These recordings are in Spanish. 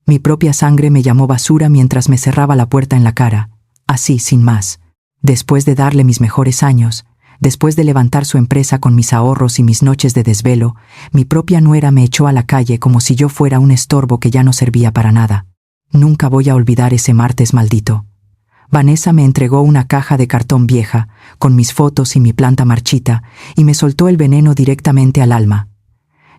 Mi propia sangre me llamó basura mientras me cerraba la puerta en la cara, así, sin más. Después de darle mis mejores años, después de levantar su empresa con mis ahorros y mis noches de desvelo, mi propia nuera me echó a la calle como si yo fuera un estorbo que ya no servía para nada. Nunca voy a olvidar ese martes maldito. Vanessa me entregó una caja de cartón vieja, con mis fotos y mi planta marchita, y me soltó el veneno directamente al alma.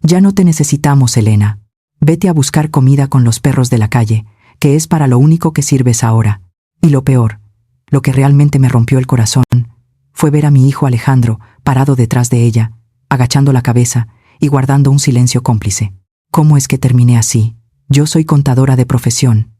Ya no te necesitamos, Elena. Vete a buscar comida con los perros de la calle, que es para lo único que sirves ahora. Y lo peor, lo que realmente me rompió el corazón, fue ver a mi hijo Alejandro parado detrás de ella, agachando la cabeza y guardando un silencio cómplice. ¿Cómo es que terminé así? Yo soy contadora de profesión.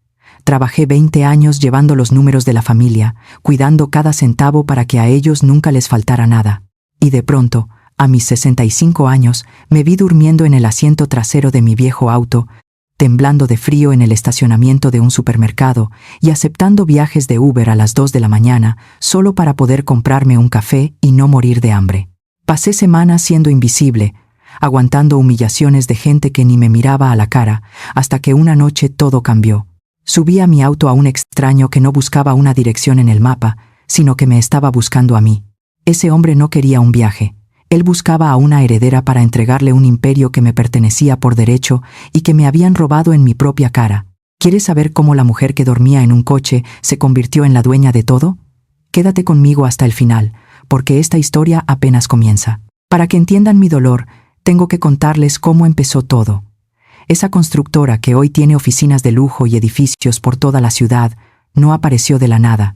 Trabajé 20 años llevando los números de la familia, cuidando cada centavo para que a ellos nunca les faltara nada. Y de pronto, a mis 65 años, me vi durmiendo en el asiento trasero de mi viejo auto, temblando de frío en el estacionamiento de un supermercado y aceptando viajes de Uber a las 2 de la mañana solo para poder comprarme un café y no morir de hambre. Pasé semanas siendo invisible, aguantando humillaciones de gente que ni me miraba a la cara, hasta que una noche todo cambió. Subí a mi auto a un extraño que no buscaba una dirección en el mapa, sino que me estaba buscando a mí. Ese hombre no quería un viaje. Él buscaba a una heredera para entregarle un imperio que me pertenecía por derecho y que me habían robado en mi propia cara. ¿Quieres saber cómo la mujer que dormía en un coche se convirtió en la dueña de todo? Quédate conmigo hasta el final, porque esta historia apenas comienza. Para que entiendan mi dolor, tengo que contarles cómo empezó todo. Esa constructora que hoy tiene oficinas de lujo y edificios por toda la ciudad, no apareció de la nada.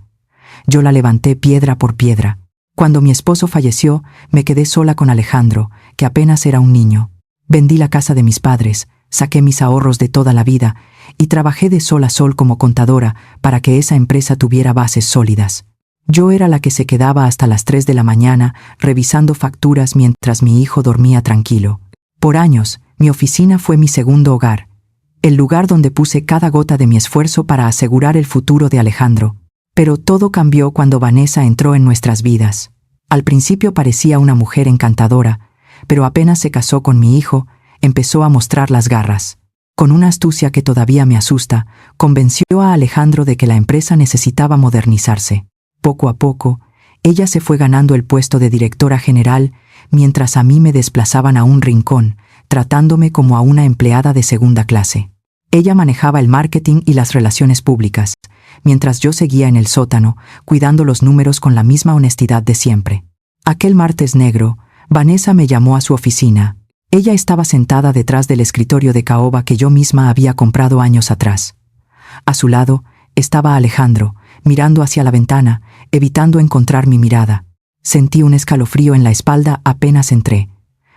Yo la levanté piedra por piedra. Cuando mi esposo falleció, me quedé sola con Alejandro, que apenas era un niño. Vendí la casa de mis padres, saqué mis ahorros de toda la vida y trabajé de sol a sol como contadora para que esa empresa tuviera bases sólidas. Yo era la que se quedaba hasta las 3 de la mañana revisando facturas mientras mi hijo dormía tranquilo. Por años, mi oficina fue mi segundo hogar, el lugar donde puse cada gota de mi esfuerzo para asegurar el futuro de Alejandro. Pero todo cambió cuando Vanessa entró en nuestras vidas. Al principio parecía una mujer encantadora, pero apenas se casó con mi hijo, empezó a mostrar las garras. Con una astucia que todavía me asusta, convenció a Alejandro de que la empresa necesitaba modernizarse. Poco a poco, ella se fue ganando el puesto de directora general, mientras a mí me desplazaban a un rincón, tratándome como a una empleada de segunda clase. Ella manejaba el marketing y las relaciones públicas, mientras yo seguía en el sótano, cuidando los números con la misma honestidad de siempre. Aquel martes negro, Vanessa me llamó a su oficina. Ella estaba sentada detrás del escritorio de caoba que yo misma había comprado años atrás. A su lado estaba Alejandro, mirando hacia la ventana, evitando encontrar mi mirada. Sentí un escalofrío en la espalda apenas entré.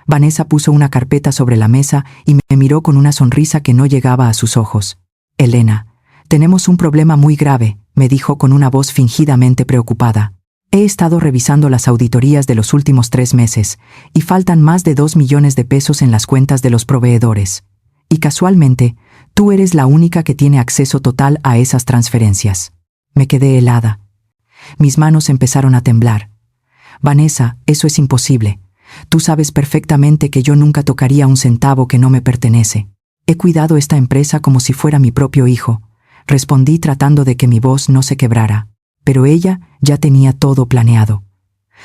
Vanessa puso una carpeta sobre la mesa y me miró con una sonrisa que no llegaba a sus ojos. «Elena, tenemos un problema muy grave», me dijo con una voz fingidamente preocupada. «He estado revisando las auditorías de los últimos 3 meses y faltan más de 2 millones de pesos en las cuentas de los proveedores. Y casualmente, tú eres la única que tiene acceso total a esas transferencias». Me quedé helada. Mis manos empezaron a temblar. «Vanessa, eso es imposible. Tú sabes perfectamente que yo nunca tocaría un centavo que no me pertenece. He cuidado esta empresa como si fuera mi propio hijo», respondí tratando de que mi voz no se quebrara. Pero ella ya tenía todo planeado.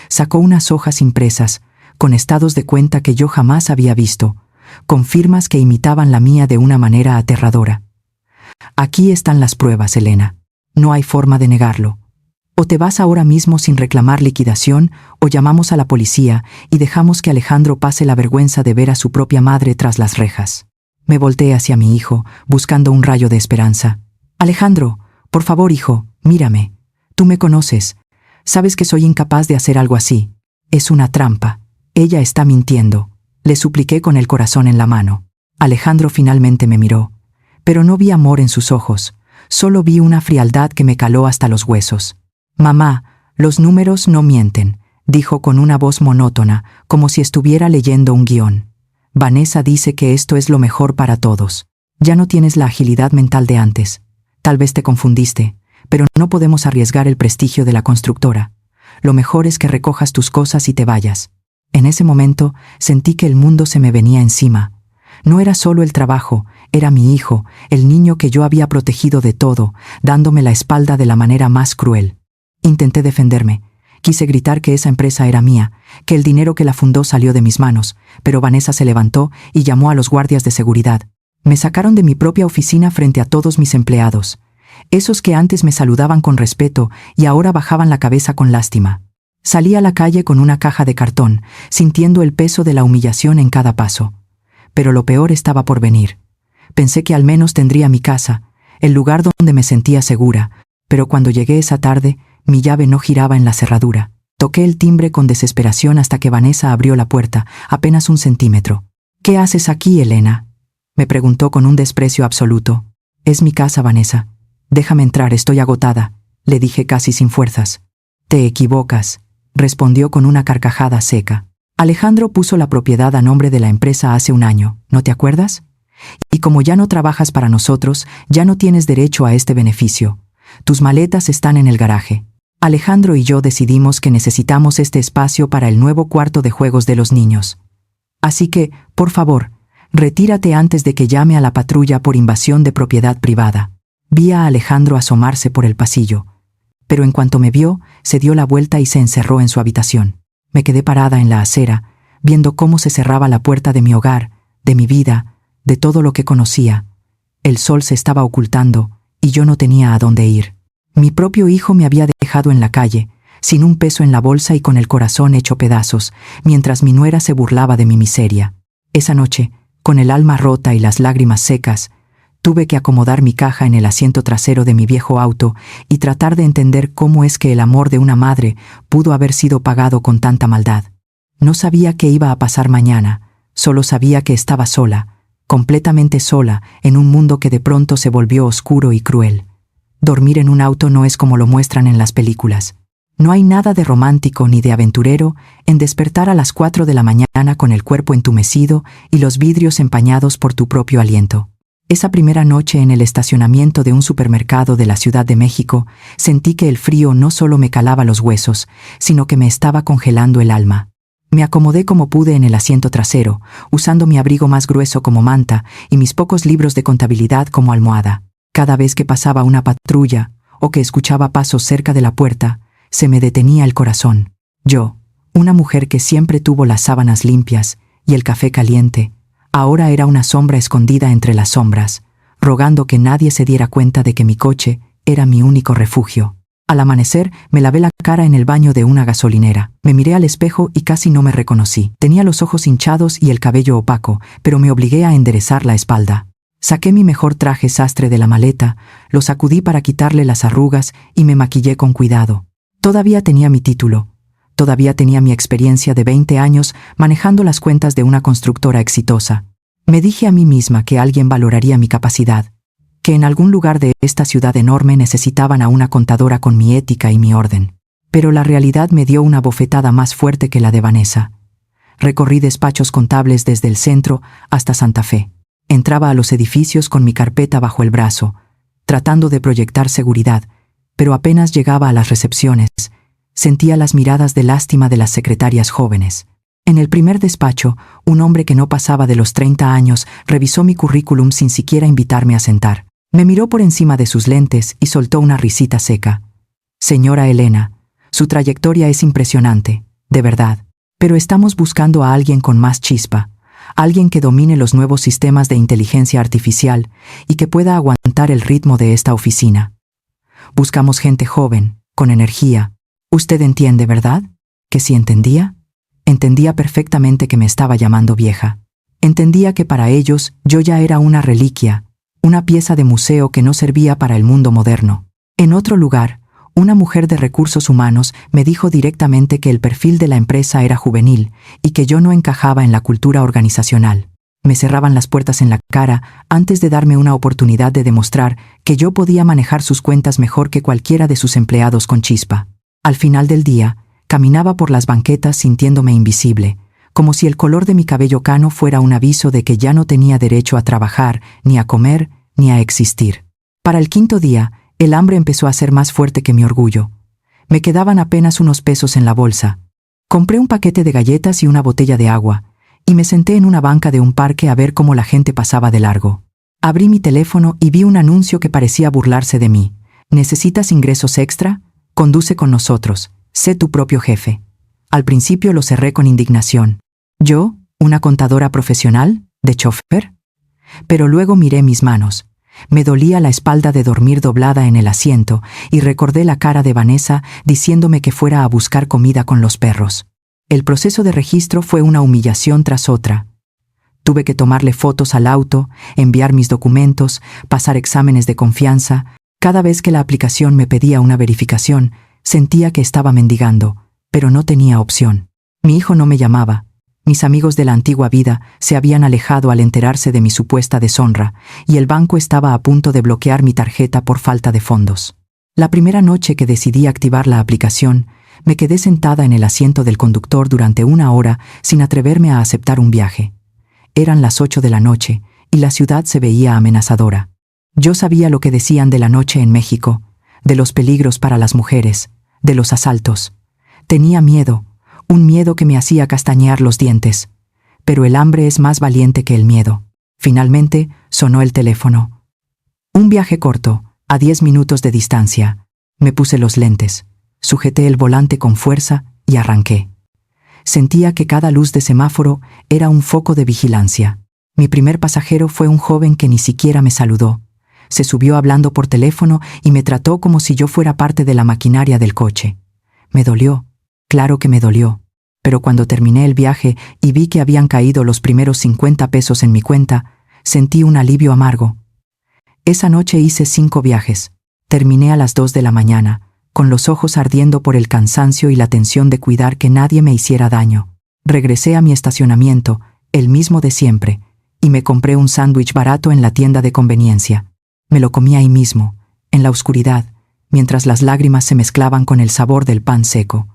Sacó unas hojas impresas, con estados de cuenta que yo jamás había visto, con firmas que imitaban la mía de una manera aterradora. «Aquí están las pruebas, Elena. No hay forma de negarlo. O te vas ahora mismo sin reclamar liquidación, o llamamos a la policía y dejamos que Alejandro pase la vergüenza de ver a su propia madre tras las rejas». Me volteé hacia mi hijo, buscando un rayo de esperanza. «Alejandro, por favor, hijo, mírame. Tú me conoces. Sabes que soy incapaz de hacer algo así. Es una trampa. Ella está mintiendo», le supliqué con el corazón en la mano. Alejandro finalmente me miró, pero no vi amor en sus ojos, solo vi una frialdad que me caló hasta los huesos. «Mamá, los números no mienten», dijo con una voz monótona, como si estuviera leyendo un guión. «Vanessa dice que esto es lo mejor para todos. Ya no tienes la agilidad mental de antes. Tal vez te confundiste, pero no podemos arriesgar el prestigio de la constructora. Lo mejor es que recojas tus cosas y te vayas». En ese momento sentí que el mundo se me venía encima. No era solo el trabajo, Era mi hijo, el niño que yo había protegido de todo, dándome la espalda de la manera más cruel. Intenté defenderme. Quise gritar que esa empresa era mía, que el dinero que la fundó salió de mis manos, pero Vanessa se levantó y llamó a los guardias de seguridad. Me sacaron de mi propia oficina frente a todos mis empleados. Esos que antes me saludaban con respeto y ahora bajaban la cabeza con lástima. Salí a la calle con una caja de cartón, sintiendo el peso de la humillación en cada paso. Pero lo peor estaba por venir. Pensé que al menos tendría mi casa, el lugar donde me sentía segura, pero cuando llegué esa tarde, mi llave no giraba en la cerradura. Toqué el timbre con desesperación hasta que Vanessa abrió la puerta, apenas 1 centímetro. «¿Qué haces aquí, Elena?», me preguntó con un desprecio absoluto. «Es mi casa, Vanessa. Déjame entrar, estoy agotada», le dije casi sin fuerzas. «Te equivocas», respondió con una carcajada seca. «Alejandro puso la propiedad a nombre de la empresa hace 1 año, ¿no te acuerdas? Y como ya no trabajas para nosotros, ya no tienes derecho a este beneficio. Tus maletas están en el garaje. Alejandro y yo decidimos que necesitamos este espacio para el nuevo cuarto de juegos de los niños. Así que, por favor, retírate antes de que llame a la patrulla por invasión de propiedad privada». Vi a Alejandro asomarse por el pasillo, pero en cuanto me vio, se dio la vuelta y se encerró en su habitación. Me quedé parada en la acera, viendo cómo se cerraba la puerta de mi hogar, de mi vida, de todo lo que conocía. El sol se estaba ocultando y yo no tenía a dónde ir. Mi propio hijo me había dejado en la calle, sin un peso en la bolsa y con el corazón hecho pedazos, mientras mi nuera se burlaba de mi miseria. Esa noche, con el alma rota y las lágrimas secas, tuve que acomodar mi caja en el asiento trasero de mi viejo auto y tratar de entender cómo es que el amor de una madre pudo haber sido pagado con tanta maldad. No sabía qué iba a pasar mañana, solo sabía que estaba sola, completamente sola, en un mundo que de pronto se volvió oscuro y cruel. Dormir en un auto no es como lo muestran en las películas. No hay nada de romántico ni de aventurero en despertar a las 4 de la mañana con el cuerpo entumecido y los vidrios empañados por tu propio aliento. Esa primera noche en el estacionamiento de un supermercado de la Ciudad de México, sentí que el frío no solo me calaba los huesos, sino que me estaba congelando el alma. Me acomodé como pude en el asiento trasero, usando mi abrigo más grueso como manta y mis pocos libros de contabilidad como almohada. Cada vez que pasaba una patrulla o que escuchaba pasos cerca de la puerta, se me detenía el corazón. Yo, una mujer que siempre tuvo las sábanas limpias y el café caliente, ahora era una sombra escondida entre las sombras, rogando que nadie se diera cuenta de que mi coche era mi único refugio. Al amanecer, me lavé la cara en el baño de una gasolinera. Me miré al espejo y casi no me reconocí. Tenía los ojos hinchados y el cabello opaco, pero me obligué a enderezar la espalda. Saqué mi mejor traje sastre de la maleta, lo sacudí para quitarle las arrugas y me maquillé con cuidado. Todavía tenía mi título. Todavía tenía mi experiencia de 20 años manejando las cuentas de una constructora exitosa. Me dije a mí misma que alguien valoraría mi capacidad, que en algún lugar de esta ciudad enorme necesitaban a una contadora con mi ética y mi orden. Pero la realidad me dio una bofetada más fuerte que la de Vanessa. Recorrí despachos contables desde el centro hasta Santa Fe. Entraba a los edificios con mi carpeta bajo el brazo, tratando de proyectar seguridad, pero apenas llegaba a las recepciones, sentía las miradas de lástima de las secretarias jóvenes. En el primer despacho, un hombre que no pasaba de los 30 años revisó mi currículum sin siquiera invitarme a sentar. Me miró por encima de sus lentes y soltó una risita seca. «Señora Elena, su trayectoria es impresionante, de verdad, pero estamos buscando a alguien con más chispa, alguien que domine los nuevos sistemas de inteligencia artificial y que pueda aguantar el ritmo de esta oficina. Buscamos gente joven, con energía. Usted entiende, ¿verdad? ¿Que sí entendía?» Entendía perfectamente que me estaba llamando vieja. Entendía que para ellos yo ya era una reliquia, una pieza de museo que no servía para el mundo moderno. En otro lugar, una mujer de recursos humanos me dijo directamente que el perfil de la empresa era juvenil y que yo no encajaba en la cultura organizacional. Me cerraban las puertas en la cara antes de darme una oportunidad de demostrar que yo podía manejar sus cuentas mejor que cualquiera de sus empleados con chispa. Al final del día, caminaba por las banquetas sintiéndome invisible, como si el color de mi cabello cano fuera un aviso de que ya no tenía derecho a trabajar, ni a comer, ni a existir. Para el 5.º día, el hambre empezó a ser más fuerte que mi orgullo. Me quedaban apenas unos pesos en la bolsa. Compré un paquete de galletas y una botella de agua, y me senté en una banca de un parque a ver cómo la gente pasaba de largo. Abrí mi teléfono y vi un anuncio que parecía burlarse de mí. ¿Necesitas ingresos extra? Conduce con nosotros. Sé tu propio jefe. Al principio lo cerré con indignación. ¿Yo, una contadora profesional? ¿De chofer? Pero luego miré mis manos. Me dolía la espalda de dormir doblada en el asiento y recordé la cara de Vanessa diciéndome que fuera a buscar comida con los perros. El proceso de registro fue una humillación tras otra. Tuve que tomarle fotos al auto, enviar mis documentos, pasar exámenes de confianza. Cada vez que la aplicación me pedía una verificación, sentía que estaba mendigando, pero no tenía opción. Mi hijo no me llamaba. Mis amigos de la antigua vida se habían alejado al enterarse de mi supuesta deshonra, y el banco estaba a punto de bloquear mi tarjeta por falta de fondos. La primera noche que decidí activar la aplicación, me quedé sentada en el asiento del conductor durante 1 hora sin atreverme a aceptar un viaje. Eran las 8 de la noche, y la ciudad se veía amenazadora. Yo sabía lo que decían de la noche en México, de los peligros para las mujeres, de los asaltos. Tenía miedo, un miedo que me hacía castañear los dientes. Pero el hambre es más valiente que el miedo. Finalmente, sonó el teléfono. Un viaje corto, a 10 minutos de distancia. Me puse los lentes, sujeté el volante con fuerza y arranqué. Sentía que cada luz de semáforo era un foco de vigilancia. Mi primer pasajero fue un joven que ni siquiera me saludó. Se subió hablando por teléfono y me trató como si yo fuera parte de la maquinaria del coche. Me dolió, claro que me dolió. Pero cuando terminé el viaje y vi que habían caído los primeros 50 pesos en mi cuenta, sentí un alivio amargo. Esa noche hice 5 viajes. Terminé a las 2 de la mañana, con los ojos ardiendo por el cansancio y la tensión de cuidar que nadie me hiciera daño. Regresé a mi estacionamiento, el mismo de siempre, y me compré un sándwich barato en la tienda de conveniencia. Me lo comí ahí mismo, en la oscuridad, mientras las lágrimas se mezclaban con el sabor del pan seco.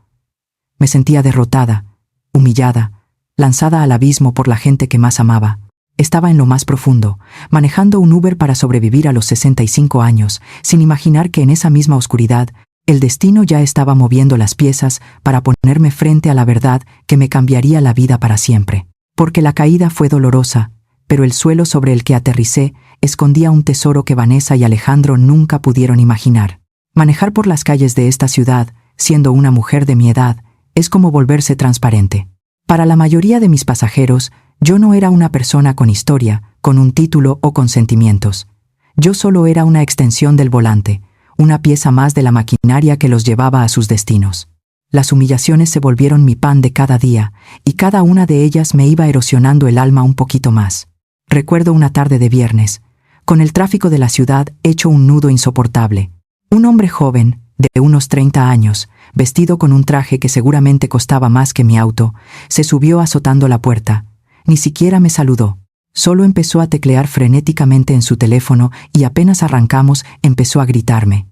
Me sentía derrotada, humillada, lanzada al abismo por la gente que más amaba. Estaba en lo más profundo, manejando un Uber para sobrevivir a los 65 años, sin imaginar que en esa misma oscuridad, el destino ya estaba moviendo las piezas para ponerme frente a la verdad que me cambiaría la vida para siempre. Porque la caída fue dolorosa, pero el suelo sobre el que aterricé escondía un tesoro que Vanessa y Alejandro nunca pudieron imaginar. Manejar por las calles de esta ciudad, siendo una mujer de mi edad, es como volverse transparente. Para la mayoría de mis pasajeros, yo no era una persona con historia, con un título o con sentimientos. Yo solo era una extensión del volante, una pieza más de la maquinaria que los llevaba a sus destinos. Las humillaciones se volvieron mi pan de cada día, y cada una de ellas me iba erosionando el alma un poquito más. Recuerdo una tarde de viernes, con el tráfico de la ciudad hecho un nudo insoportable. Un hombre joven, de unos 30 años, vestido con un traje que seguramente costaba más que mi auto, se subió azotando la puerta. Ni siquiera me saludó. Solo empezó a teclear frenéticamente en su teléfono y apenas arrancamos empezó a gritarme.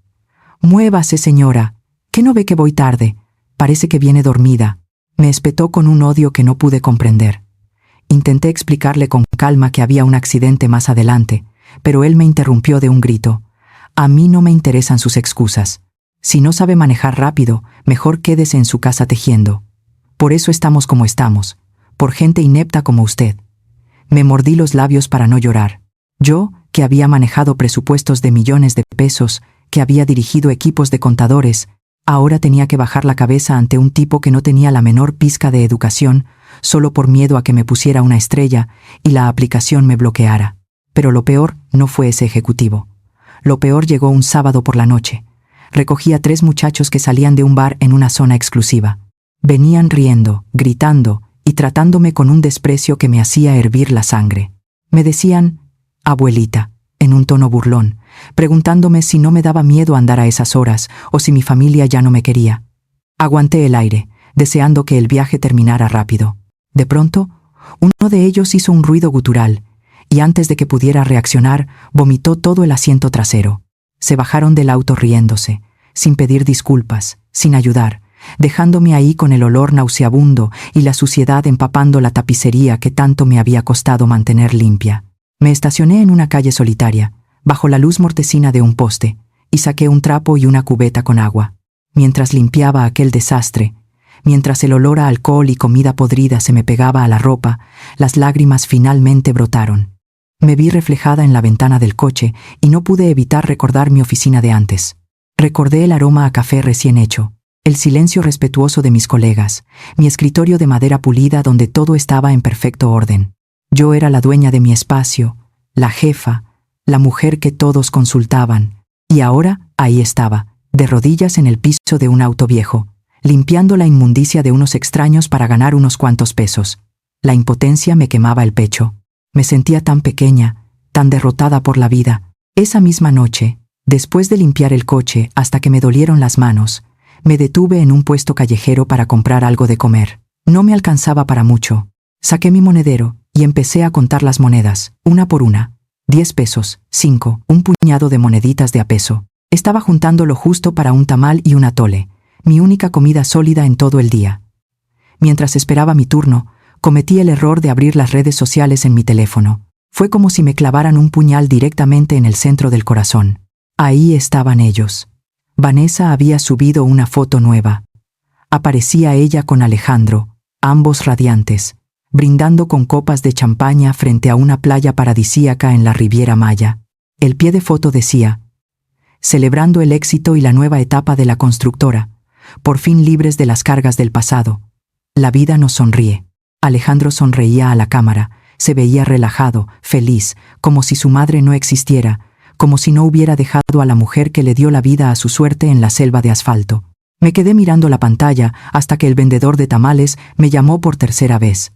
«Muévase, señora. ¿Qué no ve que voy tarde? Parece que viene dormida». Me espetó con un odio que no pude comprender. Intenté explicarle con calma que había un accidente más adelante, pero él me interrumpió de un grito. «A mí no me interesan sus excusas. Si no sabe manejar rápido, mejor quédese en su casa tejiendo. Por eso estamos como estamos, por gente inepta como usted». Me mordí los labios para no llorar. Yo, que había manejado presupuestos de millones de pesos, que había dirigido equipos de contadores, ahora tenía que bajar la cabeza ante un tipo que no tenía la menor pizca de educación, solo por miedo a que me pusiera una estrella y la aplicación me bloqueara. Pero lo peor no fue ese ejecutivo. Lo peor llegó un sábado por la noche. Recogí a 3 muchachos que salían de un bar en una zona exclusiva. Venían riendo, gritando y tratándome con un desprecio que me hacía hervir la sangre. Me decían, «abuelita», en un tono burlón, preguntándome si no me daba miedo andar a esas horas o si mi familia ya no me quería. Aguanté el aire, deseando que el viaje terminara rápido. De pronto, uno de ellos hizo un ruido gutural, y antes de que pudiera reaccionar, vomitó todo el asiento trasero. Se bajaron del auto riéndose, sin pedir disculpas, sin ayudar, dejándome ahí con el olor nauseabundo y la suciedad empapando la tapicería que tanto me había costado mantener limpia. Me estacioné en una calle solitaria, bajo la luz mortecina de un poste, y saqué un trapo y una cubeta con agua. Mientras limpiaba aquel desastre, mientras el olor a alcohol y comida podrida se me pegaba a la ropa, las lágrimas finalmente brotaron. Me vi reflejada en la ventana del coche y no pude evitar recordar mi oficina de antes. Recordé el aroma a café recién hecho, el silencio respetuoso de mis colegas, mi escritorio de madera pulida donde todo estaba en perfecto orden. Yo era la dueña de mi espacio, la jefa, la mujer que todos consultaban, y ahora ahí estaba, de rodillas en el piso de un auto viejo, limpiando la inmundicia de unos extraños para ganar unos cuantos pesos. La impotencia me quemaba el pecho. Me sentía tan pequeña, tan derrotada por la vida. Esa misma noche, después de limpiar el coche hasta que me dolieron las manos, me detuve en un puesto callejero para comprar algo de comer. No me alcanzaba para mucho. Saqué mi monedero y empecé a contar las monedas, una por una. 10 pesos, 5, un puñado de moneditas de a peso. Estaba juntando lo justo para un tamal y un atole, mi única comida sólida en todo el día. Mientras esperaba mi turno, cometí el error de abrir las redes sociales en mi teléfono. Fue como si me clavaran un puñal directamente en el centro del corazón. Ahí estaban ellos. Vanessa había subido una foto nueva. Aparecía ella con Alejandro, ambos radiantes, brindando con copas de champaña frente a una playa paradisíaca en la Riviera Maya. El pie de foto decía: celebrando el éxito y la nueva etapa de la constructora, por fin libres de las cargas del pasado. La vida nos sonríe. Alejandro sonreía a la cámara, se veía relajado, feliz, como si su madre no existiera, como si no hubiera dejado a la mujer que le dio la vida a su suerte en la selva de asfalto. Me quedé mirando la pantalla hasta que el vendedor de tamales me llamó por tercera vez.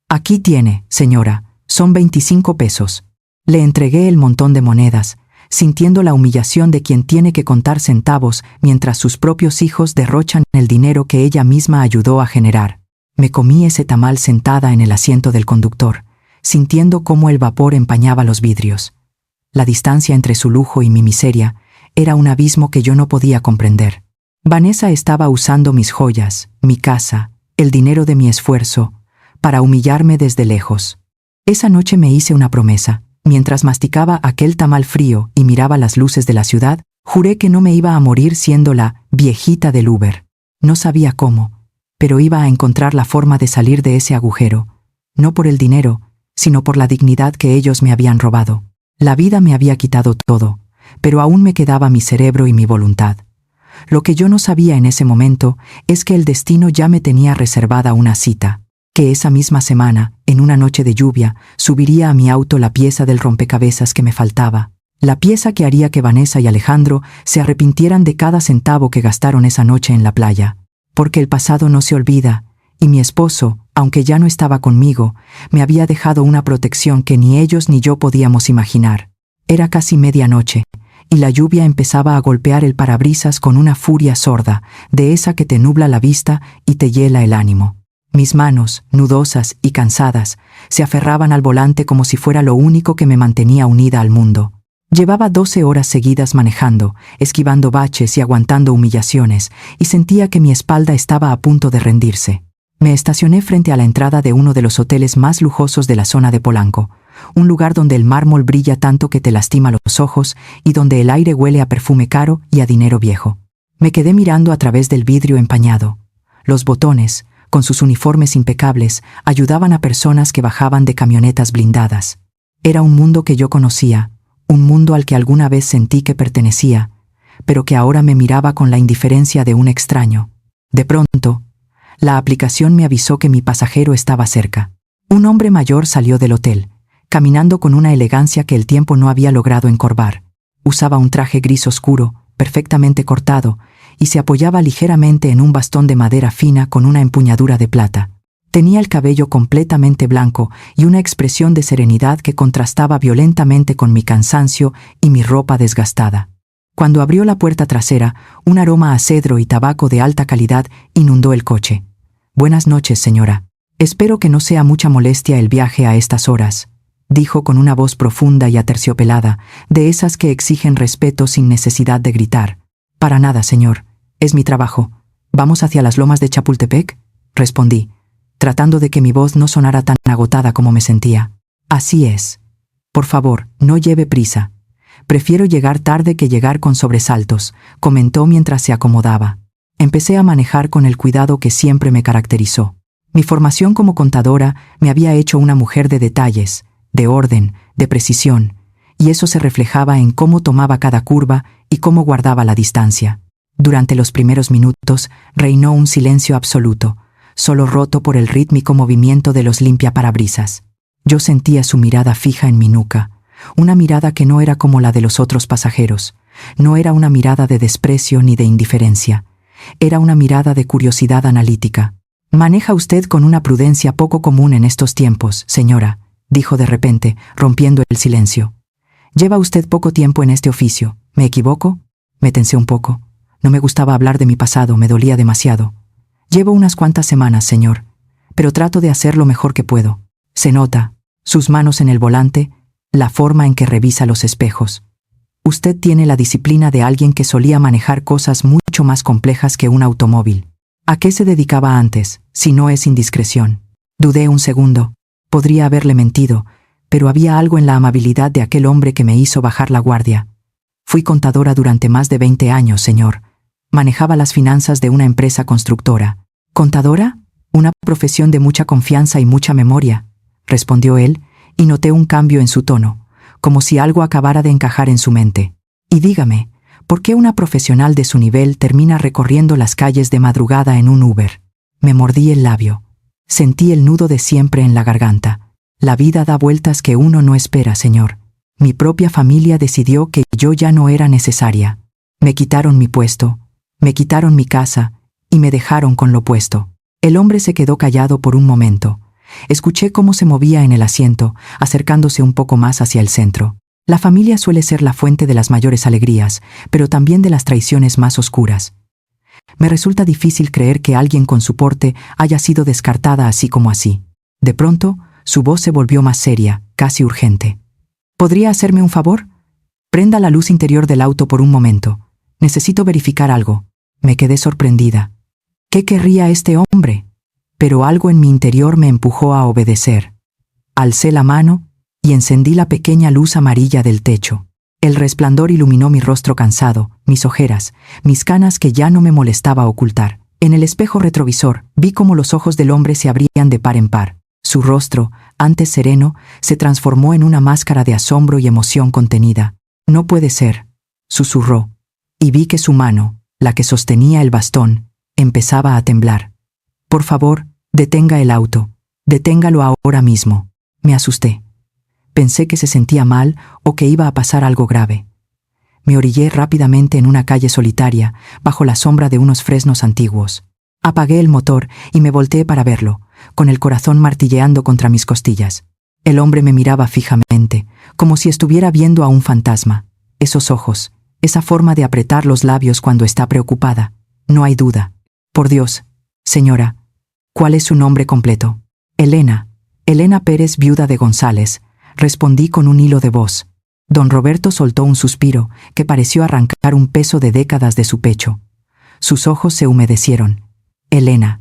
Aquí tiene, señora, son 25 pesos. Le entregué el montón de monedas, sintiendo la humillación de quien tiene que contar centavos mientras sus propios hijos derrochan el dinero que ella misma ayudó a generar. Me comí ese tamal sentada en el asiento del conductor, sintiendo cómo el vapor empañaba los vidrios. La distancia entre su lujo y mi miseria era un abismo que yo no podía comprender. Vanessa estaba usando mis joyas, mi casa, el dinero de mi esfuerzo, para humillarme desde lejos. Esa noche me hice una promesa. Mientras masticaba aquel tamal frío y miraba las luces de la ciudad, juré que no me iba a morir siendo la viejita del Uber. No sabía cómo, pero iba a encontrar la forma de salir de ese agujero, no por el dinero, sino por la dignidad que ellos me habían robado. La vida me había quitado todo, pero aún me quedaba mi cerebro y mi voluntad. Lo que yo no sabía en ese momento es que el destino ya me tenía reservada una cita, que esa misma semana, en una noche de lluvia, subiría a mi auto la pieza del rompecabezas que me faltaba, la pieza que haría que Vanessa y Alejandro se arrepintieran de cada centavo que gastaron esa noche en la playa. Porque el pasado no se olvida, y mi esposo, aunque ya no estaba conmigo, me había dejado una protección que ni ellos ni yo podíamos imaginar. Era casi medianoche, y la lluvia empezaba a golpear el parabrisas con una furia sorda, de esa que te nubla la vista y te hiela el ánimo. Mis manos, nudosas y cansadas, se aferraban al volante como si fuera lo único que me mantenía unida al mundo. Llevaba 12 horas seguidas manejando, esquivando baches y aguantando humillaciones, y sentía que mi espalda estaba a punto de rendirse. Me estacioné frente a la entrada de uno de los hoteles más lujosos de la zona de Polanco, un lugar donde el mármol brilla tanto que te lastima los ojos y donde el aire huele a perfume caro y a dinero viejo. Me quedé mirando a través del vidrio empañado. Los botones, con sus uniformes impecables, ayudaban a personas que bajaban de camionetas blindadas. Era un mundo que yo conocía, un mundo al que alguna vez sentí que pertenecía, pero que ahora me miraba con la indiferencia de un extraño. De pronto, la aplicación me avisó que mi pasajero estaba cerca. Un hombre mayor salió del hotel, caminando con una elegancia que el tiempo no había logrado encorvar. Usaba un traje gris oscuro, perfectamente cortado, y se apoyaba ligeramente en un bastón de madera fina con una empuñadura de plata. Tenía el cabello completamente blanco y una expresión de serenidad que contrastaba violentamente con mi cansancio y mi ropa desgastada. Cuando abrió la puerta trasera, un aroma a cedro y tabaco de alta calidad inundó el coche. «Buenas noches, señora. Espero que no sea mucha molestia el viaje a estas horas», dijo con una voz profunda y aterciopelada, de esas que exigen respeto sin necesidad de gritar. «Para nada, señor. Es mi trabajo. ¿Vamos hacia las lomas de Chapultepec?», respondí, tratando de que mi voz no sonara tan agotada como me sentía. «Así es. Por favor, no lleve prisa. Prefiero llegar tarde que llegar con sobresaltos», comentó mientras se acomodaba. Empecé a manejar con el cuidado que siempre me caracterizó. Mi formación como contadora me había hecho una mujer de detalles, de orden, de precisión, y eso se reflejaba en cómo tomaba cada curva y cómo guardaba la distancia. Durante los primeros minutos reinó un silencio absoluto, solo roto por el rítmico movimiento de los limpiaparabrisas. Yo sentía su mirada fija en mi nuca, una mirada que no era como la de los otros pasajeros. No era una mirada de desprecio ni de indiferencia. Era una mirada de curiosidad analítica. «Maneja usted con una prudencia poco común en estos tiempos, señora», dijo de repente, rompiendo el silencio. «Lleva usted poco tiempo en este oficio. ¿Me equivoco?» Me tensé un poco. No me gustaba hablar de mi pasado, me dolía demasiado. «Llevo unas cuantas semanas, señor, pero trato de hacer lo mejor que puedo. Se nota, sus manos en el volante, la forma en que revisa los espejos. Usted tiene la disciplina de alguien que solía manejar cosas mucho más complejas que un automóvil. ¿A qué se dedicaba antes, si no es indiscreción?» Dudé un segundo. Podría haberle mentido, pero había algo en la amabilidad de aquel hombre que me hizo bajar la guardia. «Fui contadora durante más de 20 años, señor. Manejaba las finanzas de una empresa constructora». «¿Contadora? Una profesión de mucha confianza y mucha memoria», respondió él, y noté un cambio en su tono, como si algo acabara de encajar en su mente. «Y dígame, ¿por qué una profesional de su nivel termina recorriendo las calles de madrugada en un Uber?» Me mordí el labio. Sentí el nudo de siempre en la garganta. La vida da vueltas que uno no espera, señor. Mi propia familia decidió que yo ya no era necesaria. Me quitaron mi puesto, me quitaron mi casa y me dejaron con lo puesto. El hombre se quedó callado por un momento. Escuché cómo se movía en el asiento, acercándose un poco más hacia el centro. La familia suele ser la fuente de las mayores alegrías, pero también de las traiciones más oscuras. Me resulta difícil creer que alguien con su porte haya sido descartada así como así. De pronto, su voz se volvió más seria, casi urgente. «¿Podría hacerme un favor? Prenda la luz interior del auto por un momento. Necesito verificar algo». Me quedé sorprendida. ¿Qué querría este hombre? Pero algo en mi interior me empujó a obedecer. Alcé la mano y encendí la pequeña luz amarilla del techo. El resplandor iluminó mi rostro cansado, mis ojeras, mis canas que ya no me molestaba ocultar. En el espejo retrovisor vi cómo los ojos del hombre se abrían de par en par. Su rostro, antes sereno, se transformó en una máscara de asombro y emoción contenida. «No puede ser», susurró, y vi que su mano, la que sostenía el bastón, empezaba a temblar. «Por favor, detenga el auto. Deténgalo ahora mismo». Me asusté. Pensé que se sentía mal o que iba a pasar algo grave. Me orillé rápidamente en una calle solitaria, bajo la sombra de unos fresnos antiguos. Apagué el motor y me volteé para verlo, con el corazón martilleando contra mis costillas. El hombre me miraba fijamente, como si estuviera viendo a un fantasma. Esos ojos, esa forma de apretar los labios cuando está preocupada. No hay duda. «Por Dios, señora, ¿cuál es su nombre completo?» «Elena Pérez, viuda de González», respondí con un hilo de voz. Don Roberto soltó un suspiro que pareció arrancar un peso de décadas de su pecho. Sus ojos se humedecieron. «Elena,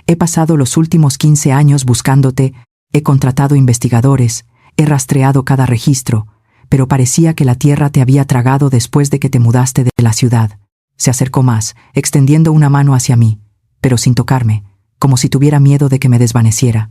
he pasado los últimos 15 años buscándote, he contratado investigadores, he rastreado cada registro, pero parecía que la tierra te había tragado después de que te mudaste de la ciudad». Se acercó más, extendiendo una mano hacia mí, pero sin tocarme, como si tuviera miedo de que me desvaneciera.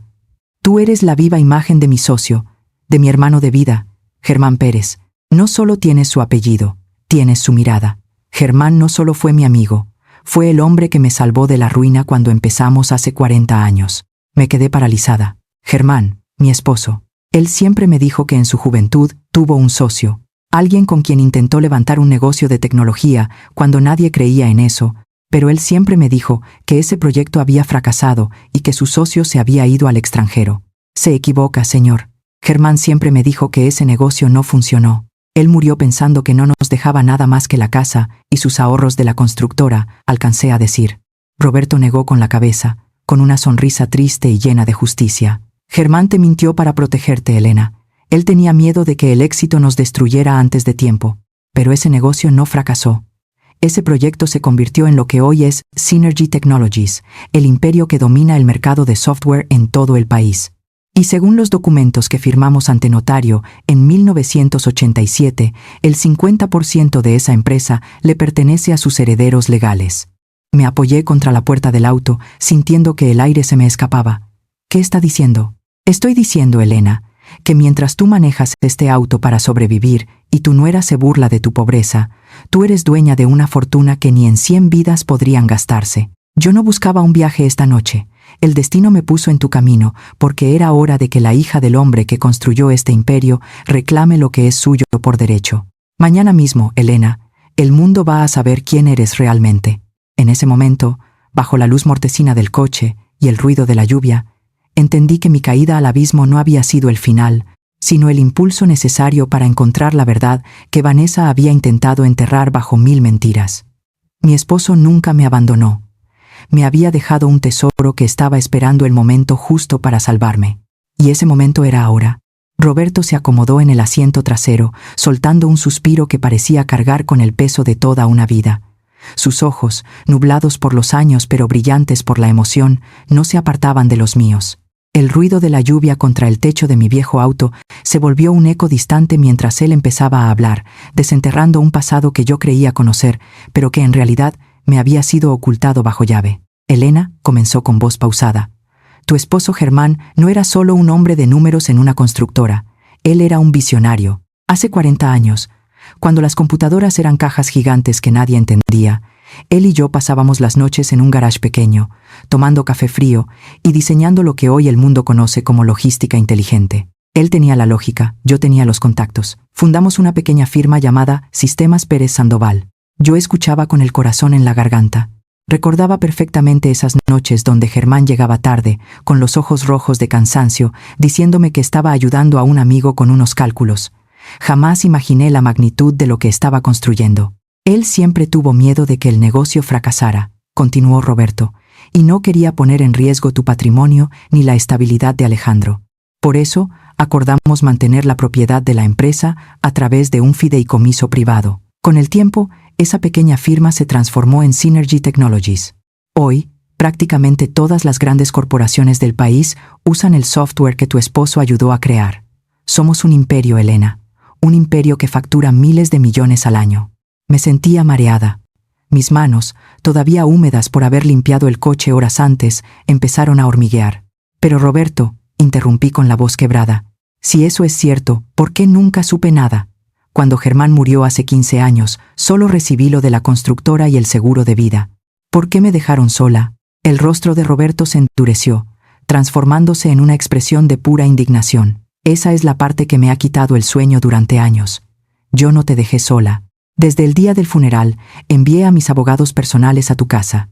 «Tú eres la viva imagen de mi socio, de mi hermano de vida, Germán Pérez. No solo tienes su apellido, tienes su mirada. Germán no solo fue mi amigo, fue el hombre que me salvó de la ruina cuando empezamos hace 40 años. Me quedé paralizada. Germán, mi esposo. Él siempre me dijo que en su juventud tuvo un socio, alguien con quien intentó levantar un negocio de tecnología cuando nadie creía en eso, pero él siempre me dijo que ese proyecto había fracasado y que su socio se había ido al extranjero. Se equivoca, señor. Germán siempre me dijo que ese negocio no funcionó. Él murió pensando que no nos dejaba nada más que la casa y sus ahorros de la constructora, alcancé a decir. Roberto negó con la cabeza, con una sonrisa triste y llena de justicia. Germán te mintió para protegerte, Elena. Él tenía miedo de que el éxito nos destruyera antes de tiempo. Pero ese negocio no fracasó. Ese proyecto se convirtió en lo que hoy es Synergy Technologies, el imperio que domina el mercado de software en todo el país. Y según los documentos que firmamos ante notario en 1987, el 50% de esa empresa le pertenece a sus herederos legales. Me apoyé contra la puerta del auto, sintiendo que el aire se me escapaba. ¿Qué está diciendo? Estoy diciendo, Elena, que mientras tú manejas este auto para sobrevivir y tu nuera se burla de tu pobreza, tú eres dueña de una fortuna que ni en 100 vidas podrían gastarse. Yo no buscaba un viaje esta noche. El destino me puso en tu camino porque era hora de que la hija del hombre que construyó este imperio reclame lo que es suyo por derecho. Mañana mismo, Elena, el mundo va a saber quién eres realmente. En ese momento, bajo la luz mortecina del coche y el ruido de la lluvia, entendí que mi caída al abismo no había sido el final, sino el impulso necesario para encontrar la verdad que Vanessa había intentado enterrar bajo 1000 mentiras. Mi esposo nunca me abandonó. Me había dejado un tesoro que estaba esperando el momento justo para salvarme. Y ese momento era ahora. Roberto se acomodó en el asiento trasero, soltando un suspiro que parecía cargar con el peso de toda una vida. Sus ojos, nublados por los años pero brillantes por la emoción, no se apartaban de los míos. El ruido de la lluvia contra el techo de mi viejo auto se volvió un eco distante mientras él empezaba a hablar, desenterrando un pasado que yo creía conocer, pero que en realidad me había sido ocultado bajo llave. Elena, comenzó con voz pausada. Tu esposo Germán no era solo un hombre de números en una constructora. Él era un visionario. Hace 40 años, cuando las computadoras eran cajas gigantes que nadie entendía, él y yo pasábamos las noches en un garage pequeño, tomando café frío y diseñando lo que hoy el mundo conoce como logística inteligente. Él tenía la lógica, yo tenía los contactos. Fundamos una pequeña firma llamada Sistemas Pérez Sandoval. Yo escuchaba con el corazón en la garganta. Recordaba perfectamente esas noches donde Germán llegaba tarde, con los ojos rojos de cansancio, diciéndome que estaba ayudando a un amigo con unos cálculos. Jamás imaginé la magnitud de lo que estaba construyendo. Él siempre tuvo miedo de que el negocio fracasara, continuó Roberto, y no quería poner en riesgo tu patrimonio ni la estabilidad de Alejandro. Por eso, acordamos mantener la propiedad de la empresa a través de un fideicomiso privado. Con el tiempo, esa pequeña firma se transformó en Synergy Technologies. Hoy, prácticamente todas las grandes corporaciones del país usan el software que tu esposo ayudó a crear. Somos un imperio, Elena, un imperio que factura miles de millones al año. Me sentía mareada. Mis manos, todavía húmedas por haber limpiado el coche horas antes, empezaron a hormiguear. Pero Roberto, interrumpí con la voz quebrada, si eso es cierto, ¿por qué nunca supe nada? Cuando Germán murió hace 15 años, solo recibí lo de la constructora y el seguro de vida. ¿Por qué me dejaron sola? El rostro de Roberto se endureció, transformándose en una expresión de pura indignación. Esa es la parte que me ha quitado el sueño durante años. Yo no te dejé sola. Desde el día del funeral, envié a mis abogados personales a tu casa.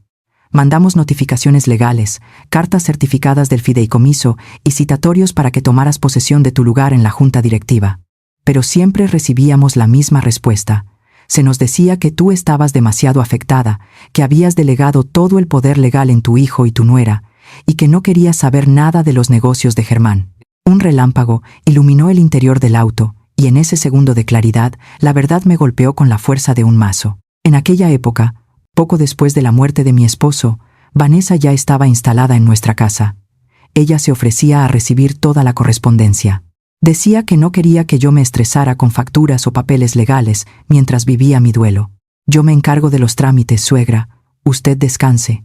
Mandamos notificaciones legales, cartas certificadas del fideicomiso y citatorios para que tomaras posesión de tu lugar en la junta directiva. Pero siempre recibíamos la misma respuesta. Se nos decía que tú estabas demasiado afectada, que habías delegado todo el poder legal en tu hijo y tu nuera, y que no querías saber nada de los negocios de Germán. Un relámpago iluminó el interior del auto, y en ese segundo de claridad, la verdad me golpeó con la fuerza de un mazo. En aquella época, poco después de la muerte de mi esposo, Vanessa ya estaba instalada en nuestra casa. Ella se ofrecía a recibir toda la correspondencia. Decía que no quería que yo me estresara con facturas o papeles legales mientras vivía mi duelo. Yo me encargo de los trámites, suegra. Usted descanse.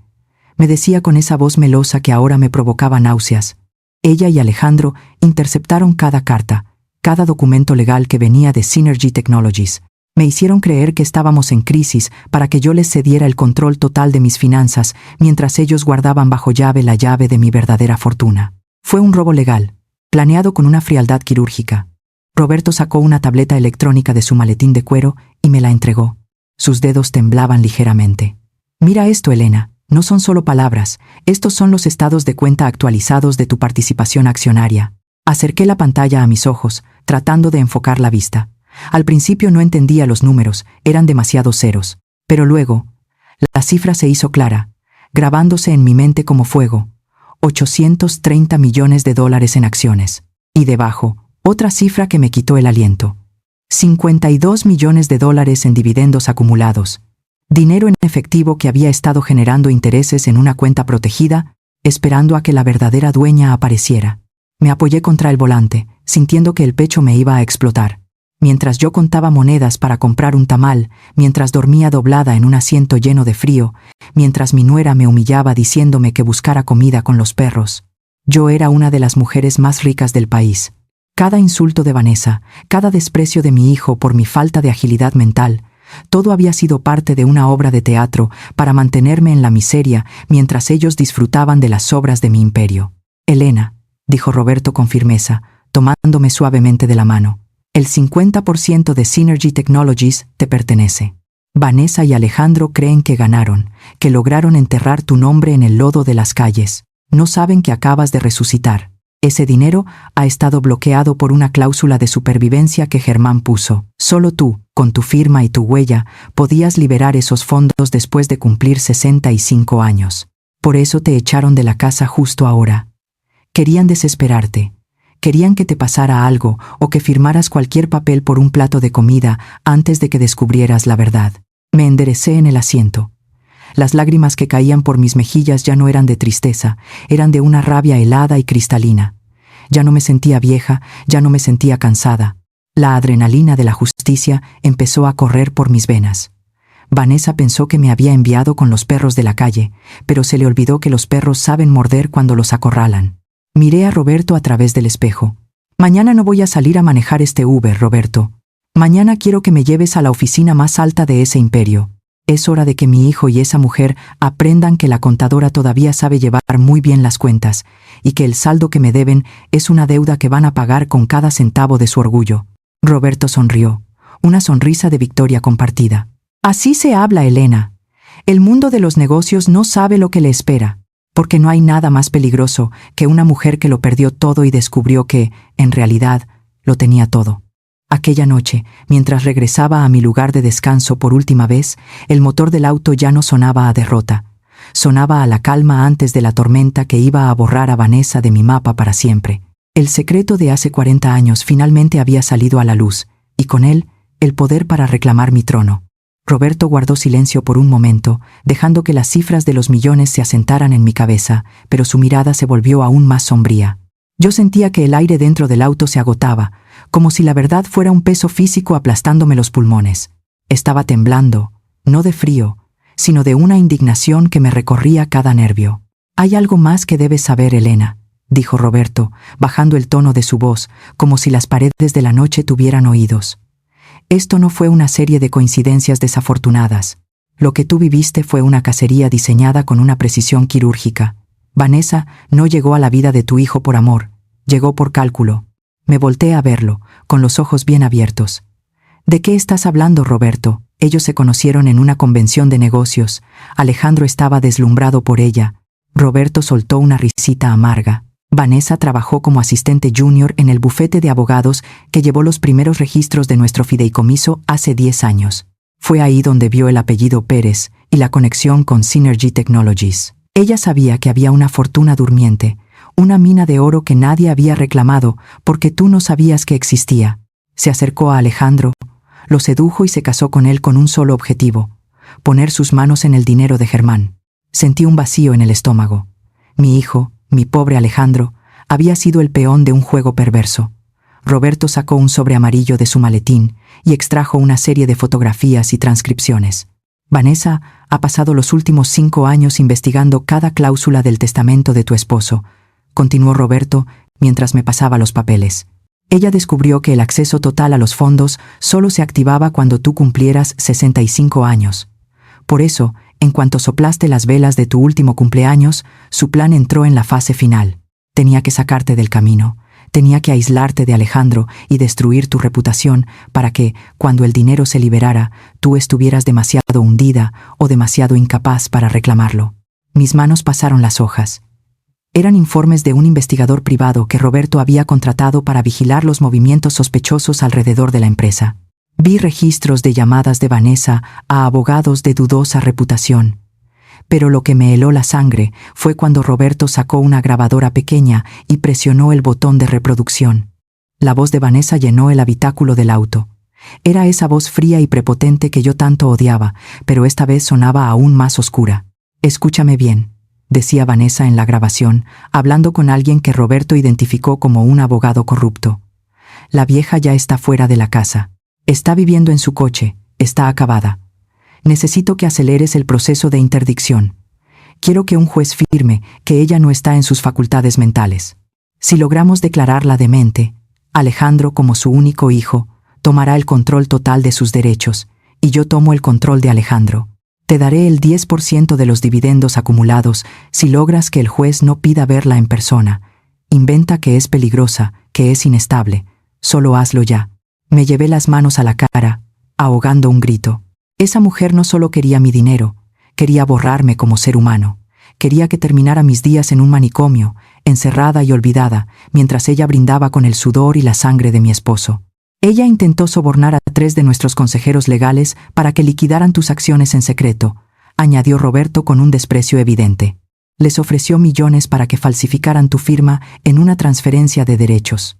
Me decía con esa voz melosa que ahora me provocaba náuseas. Ella y Alejandro interceptaron cada carta, cada documento legal que venía de Synergy Technologies. Me hicieron creer que estábamos en crisis para que yo les cediera el control total de mis finanzas mientras ellos guardaban bajo llave la llave de mi verdadera fortuna. Fue un robo legal, planeado con una frialdad quirúrgica. Roberto sacó una tableta electrónica de su maletín de cuero y me la entregó. Sus dedos temblaban ligeramente. Mira esto, Elena, no son solo palabras, estos son los estados de cuenta actualizados de tu participación accionaria. Acerqué la pantalla a mis ojos, tratando de enfocar la vista. Al principio no entendía los números, eran demasiados ceros. Pero luego, la cifra se hizo clara, grabándose en mi mente como fuego. 830 millones de dólares en acciones. Y debajo, otra cifra que me quitó el aliento. 52 millones de dólares en dividendos acumulados. Dinero en efectivo que había estado generando intereses en una cuenta protegida, esperando a que la verdadera dueña apareciera. Me apoyé contra el volante, sintiendo que el pecho me iba a explotar. Mientras yo contaba monedas para comprar un tamal, mientras dormía doblada en un asiento lleno de frío, mientras mi nuera me humillaba diciéndome que buscara comida con los perros. Yo era una de las mujeres más ricas del país. Cada insulto de Vanessa, cada desprecio de mi hijo por mi falta de agilidad mental, todo había sido parte de una obra de teatro para mantenerme en la miseria mientras ellos disfrutaban de las sobras de mi imperio. Elena, dijo Roberto con firmeza, tomándome suavemente de la mano, el 50% de Synergy Technologies te pertenece. Vanessa y Alejandro creen que ganaron, que lograron enterrar tu nombre en el lodo de las calles. No saben que acabas de resucitar. Ese dinero ha estado bloqueado por una cláusula de supervivencia que Germán puso. Solo tú, con tu firma y tu huella, podías liberar esos fondos después de cumplir 65 años. Por eso te echaron de la casa justo ahora. Querían desesperarte. Querían que te pasara algo o que firmaras cualquier papel por un plato de comida antes de que descubrieras la verdad. Me enderecé en el asiento. Las lágrimas que caían por mis mejillas ya no eran de tristeza, eran de una rabia helada y cristalina. Ya no me sentía vieja, ya no me sentía cansada. La adrenalina de la justicia empezó a correr por mis venas. Vanessa pensó que me había enviado con los perros de la calle, pero se le olvidó que los perros saben morder cuando los acorralan. Miré a Roberto a través del espejo. Mañana no voy a salir a manejar este Uber, Roberto. Mañana quiero que me lleves a la oficina más alta de ese imperio. Es hora de que mi hijo y esa mujer aprendan que la contadora todavía sabe llevar muy bien las cuentas y que el saldo que me deben es una deuda que van a pagar con cada centavo de su orgullo. Roberto sonrió, una sonrisa de victoria compartida. Así se habla, Elena. El mundo de los negocios no sabe lo que le espera, porque no hay nada más peligroso que una mujer que lo perdió todo y descubrió que, en realidad, lo tenía todo. Aquella noche, mientras regresaba a mi lugar de descanso por última vez, el motor del auto ya no sonaba a derrota. Sonaba a la calma antes de la tormenta que iba a borrar a Vanessa de mi mapa para siempre. El secreto de hace 40 años finalmente había salido a la luz, y con él, el poder para reclamar mi trono. Roberto guardó silencio por un momento, dejando que las cifras de los millones se asentaran en mi cabeza, pero su mirada se volvió aún más sombría. Yo sentía que el aire dentro del auto se agotaba, como si la verdad fuera un peso físico aplastándome los pulmones. Estaba temblando, no de frío, sino de una indignación que me recorría cada nervio. «Hay algo más que debes saber, Elena», dijo Roberto, bajando el tono de su voz, como si las paredes de la noche tuvieran oídos. «Esto no fue una serie de coincidencias desafortunadas. Lo que tú viviste fue una cacería diseñada con una precisión quirúrgica. Vanessa no llegó a la vida de tu hijo por amor, llegó por cálculo». Me volteé a verlo, con los ojos bien abiertos. «¿De qué estás hablando, Roberto? Ellos se conocieron en una convención de negocios. Alejandro estaba deslumbrado por ella». Roberto soltó una risita amarga. «Vanessa trabajó como asistente junior en el bufete de abogados que llevó los primeros registros de nuestro fideicomiso hace 10 años. Fue ahí donde vio el apellido Pérez y la conexión con Synergy Technologies. Ella sabía que había una fortuna durmiente, una mina de oro que nadie había reclamado porque tú no sabías que existía. Se acercó a Alejandro, lo sedujo y se casó con él con un solo objetivo: poner sus manos en el dinero de Germán. Sentí un vacío en el estómago. Mi hijo, mi pobre Alejandro, había sido el peón de un juego perverso. Roberto sacó un sobre amarillo de su maletín y extrajo una serie de fotografías y transcripciones. «Vanessa ha pasado los últimos 5 años investigando cada cláusula del testamento de tu esposo», continuó Roberto mientras me pasaba los papeles. «Ella descubrió que el acceso total a los fondos solo se activaba cuando tú cumplieras 65 años. Por eso, en cuanto soplaste las velas de tu último cumpleaños, su plan entró en la fase final. Tenía que sacarte del camino, tenía que aislarte de Alejandro y destruir tu reputación para que, cuando el dinero se liberara, tú estuvieras demasiado hundida o demasiado incapaz para reclamarlo». Mis manos pasaron las hojas. Eran informes de un investigador privado que Roberto había contratado para vigilar los movimientos sospechosos alrededor de la empresa. Vi registros de llamadas de Vanessa a abogados de dudosa reputación. Pero lo que me heló la sangre fue cuando Roberto sacó una grabadora pequeña y presionó el botón de reproducción. La voz de Vanessa llenó el habitáculo del auto. Era esa voz fría y prepotente que yo tanto odiaba, pero esta vez sonaba aún más oscura. «Escúchame bien», decía Vanessa en la grabación, hablando con alguien que Roberto identificó como un abogado corrupto. «La vieja ya está fuera de la casa. Está viviendo en su coche, está acabada. Necesito que aceleres el proceso de interdicción. Quiero que un juez firme que ella no está en sus facultades mentales. Si logramos declararla demente, Alejandro, como su único hijo, tomará el control total de sus derechos, y yo tomo el control de Alejandro. Te daré el 10% de los dividendos acumulados si logras que el juez no pida verla en persona. Inventa que es peligrosa, que es inestable. Solo hazlo ya. Me llevé las manos a la cara, ahogando un grito. Esa mujer no solo quería mi dinero, quería borrarme como ser humano. Quería que terminara mis días en un manicomio, encerrada y olvidada, mientras ella brindaba con el sudor y la sangre de mi esposo. Ella intentó sobornar a 3 de nuestros consejeros legales para que liquidaran tus acciones en secreto, añadió Roberto con un desprecio evidente. Les ofreció millones para que falsificaran tu firma en una transferencia de derechos.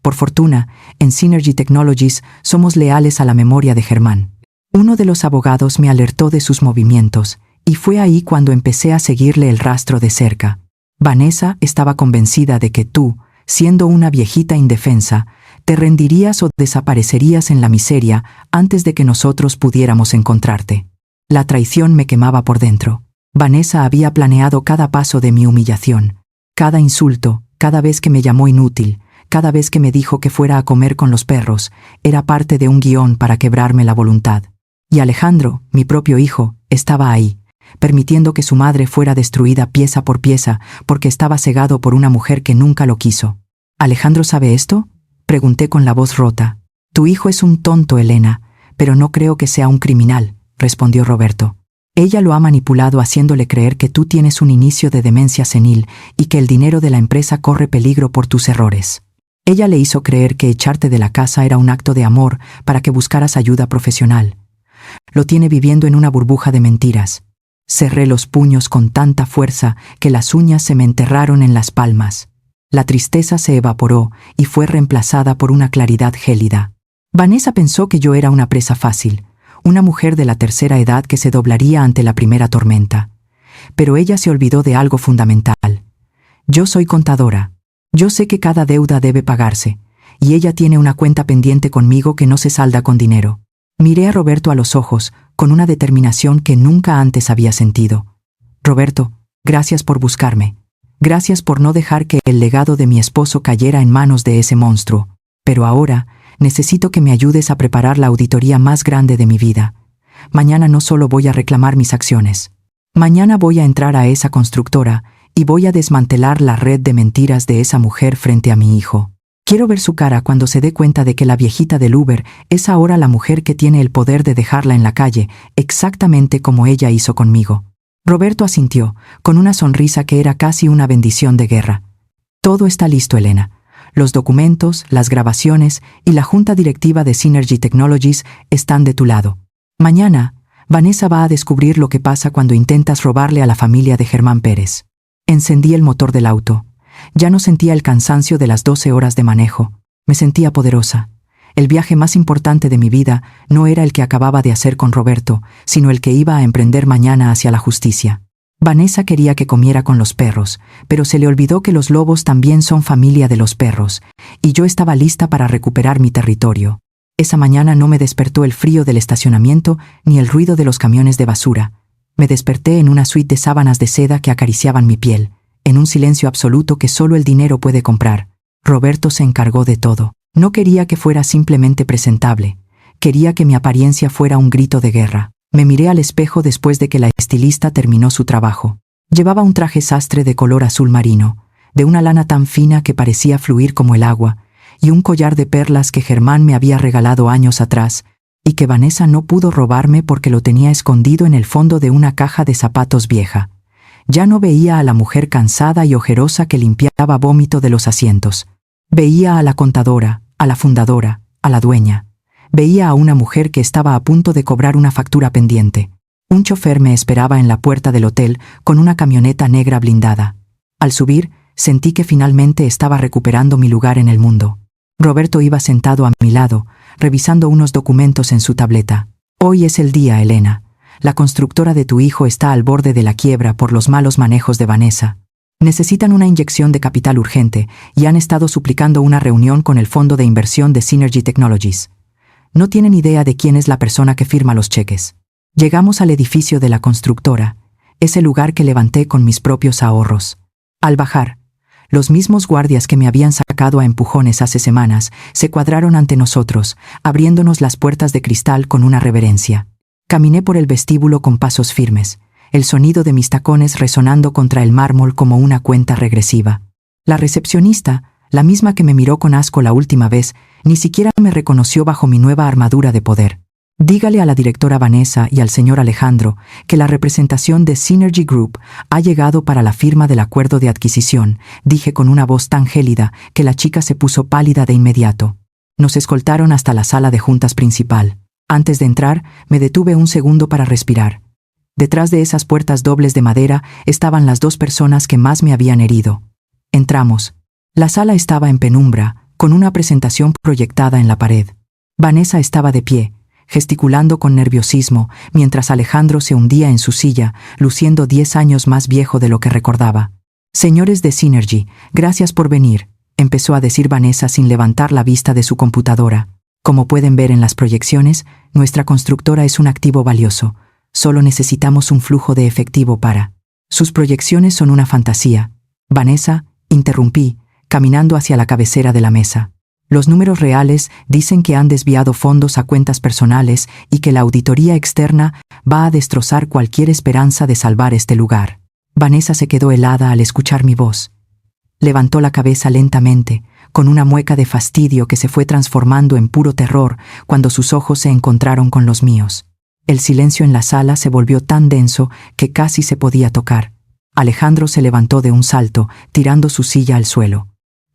Por fortuna, en Synergy Technologies somos leales a la memoria de Germán. Uno de los abogados me alertó de sus movimientos, y fue ahí cuando empecé a seguirle el rastro de cerca. Vanessa estaba convencida de que tú, siendo una viejita indefensa, te rendirías o desaparecerías en la miseria antes de que nosotros pudiéramos encontrarte. La traición me quemaba por dentro. Vanessa había planeado cada paso de mi humillación, cada insulto, cada vez que me llamó inútil, cada vez que me dijo que fuera a comer con los perros, era parte de un guión para quebrarme la voluntad. Y Alejandro, mi propio hijo, estaba ahí, permitiendo que su madre fuera destruida pieza por pieza porque estaba cegado por una mujer que nunca lo quiso. ¿Alejandro sabe esto?, pregunté con la voz rota. Tu hijo es un tonto, Elena, pero no creo que sea un criminal, respondió Roberto. Ella lo ha manipulado haciéndole creer que tú tienes un inicio de demencia senil y que el dinero de la empresa corre peligro por tus errores. Ella le hizo creer que echarte de la casa era un acto de amor para que buscaras ayuda profesional. Lo tiene viviendo en una burbuja de mentiras. Cerré los puños con tanta fuerza que las uñas se me enterraron en las palmas. La tristeza se evaporó y fue reemplazada por una claridad gélida. Vanessa pensó que yo era una presa fácil, una mujer de la tercera edad que se doblaría ante la primera tormenta. Pero ella se olvidó de algo fundamental. Yo soy contadora. Yo sé que cada deuda debe pagarse, y ella tiene una cuenta pendiente conmigo que no se salda con dinero. Miré a Roberto a los ojos, con una determinación que nunca antes había sentido. Roberto, gracias por buscarme. Gracias por no dejar que el legado de mi esposo cayera en manos de ese monstruo. Pero ahora, necesito que me ayudes a preparar la auditoría más grande de mi vida. Mañana no solo voy a reclamar mis acciones. Mañana voy a entrar a esa constructora y voy a desmantelar la red de mentiras de esa mujer frente a mi hijo. Quiero ver su cara cuando se dé cuenta de que la viejita del Uber es ahora la mujer que tiene el poder de dejarla en la calle, exactamente como ella hizo conmigo. Roberto asintió, con una sonrisa que era casi una bendición de guerra. Todo está listo, Elena. Los documentos, las grabaciones y la junta directiva de Synergy Technologies están de tu lado. Mañana, Vanessa va a descubrir lo que pasa cuando intentas robarle a la familia de Germán Pérez. Encendí el motor del auto. Ya no sentía el cansancio de las 12 horas de manejo. Me sentía poderosa. El viaje más importante de mi vida no era el que acababa de hacer con Roberto, sino el que iba a emprender mañana hacia la justicia. Vanessa quería que comiera con los perros, pero se le olvidó que los lobos también son familia de los perros, y yo estaba lista para recuperar mi territorio. Esa mañana no me despertó el frío del estacionamiento ni el ruido de los camiones de basura. Me desperté en una suite de sábanas de seda que acariciaban mi piel, en un silencio absoluto que solo el dinero puede comprar. Roberto se encargó de todo. No quería que fuera simplemente presentable. Quería que mi apariencia fuera un grito de guerra. Me miré al espejo después de que la estilista terminó su trabajo. Llevaba un traje sastre de color azul marino, de una lana tan fina que parecía fluir como el agua, y un collar de perlas que Germán me había regalado años atrás, y que Vanessa no pudo robarme porque lo tenía escondido en el fondo de una caja de zapatos vieja. Ya no veía a la mujer cansada y ojerosa que limpiaba vómito de los asientos. Veía a la contadora, a la fundadora, a la dueña. Veía a una mujer que estaba a punto de cobrar una factura pendiente. Un chofer me esperaba en la puerta del hotel con una camioneta negra blindada. Al subir, sentí que finalmente estaba recuperando mi lugar en el mundo. Roberto iba sentado a mi lado, revisando unos documentos en su tableta. Hoy es el día, Elena. La constructora de tu hijo está al borde de la quiebra por los malos manejos de Vanessa. Necesitan una inyección de capital urgente y han estado suplicando una reunión con el fondo de inversión de Synergy Technologies. No tienen idea de quién es la persona que firma los cheques. Llegamos al edificio de la constructora, ese lugar que levanté con mis propios ahorros. Al bajar, Los mismos guardias que me habían sacado a empujones hace semanas se cuadraron ante nosotros, abriéndonos las puertas de cristal con una reverencia. Caminé por el vestíbulo con pasos firmes, el sonido de mis tacones resonando contra el mármol como una cuenta regresiva. La recepcionista, la misma que me miró con asco la última vez, ni siquiera me reconoció bajo mi nueva armadura de poder. Dígale a la directora Vanessa y al señor Alejandro que la representación de Synergy Group ha llegado para la firma del acuerdo de adquisición, dije con una voz tan gélida que la chica se puso pálida de inmediato. Nos escoltaron hasta la sala de juntas principal. Antes de entrar, me detuve un segundo para respirar. Detrás de esas puertas dobles de madera estaban las dos personas que más me habían herido. Entramos. La sala estaba en penumbra, con una presentación proyectada en la pared. Vanessa estaba de pie, gesticulando con nerviosismo, mientras Alejandro se hundía en su silla, luciendo 10 años más viejo de lo que recordaba. «Señores de Synergy, gracias por venir», empezó a decir Vanessa sin levantar la vista de su computadora. «Como pueden ver en las proyecciones, nuestra constructora es un activo valioso. Solo necesitamos un flujo de efectivo para...». «Sus proyecciones son una fantasía». «Vanessa», interrumpí, caminando hacia la cabecera de la mesa. «Los números reales dicen que han desviado fondos a cuentas personales y que la auditoría externa va a destrozar cualquier esperanza de salvar este lugar». Vanessa se quedó helada al escuchar mi voz. Levantó la cabeza lentamente, con una mueca de fastidio que se fue transformando en puro terror cuando sus ojos se encontraron con los míos. El silencio en la sala se volvió tan denso que casi se podía tocar. Alejandro se levantó de un salto, tirando su silla al suelo.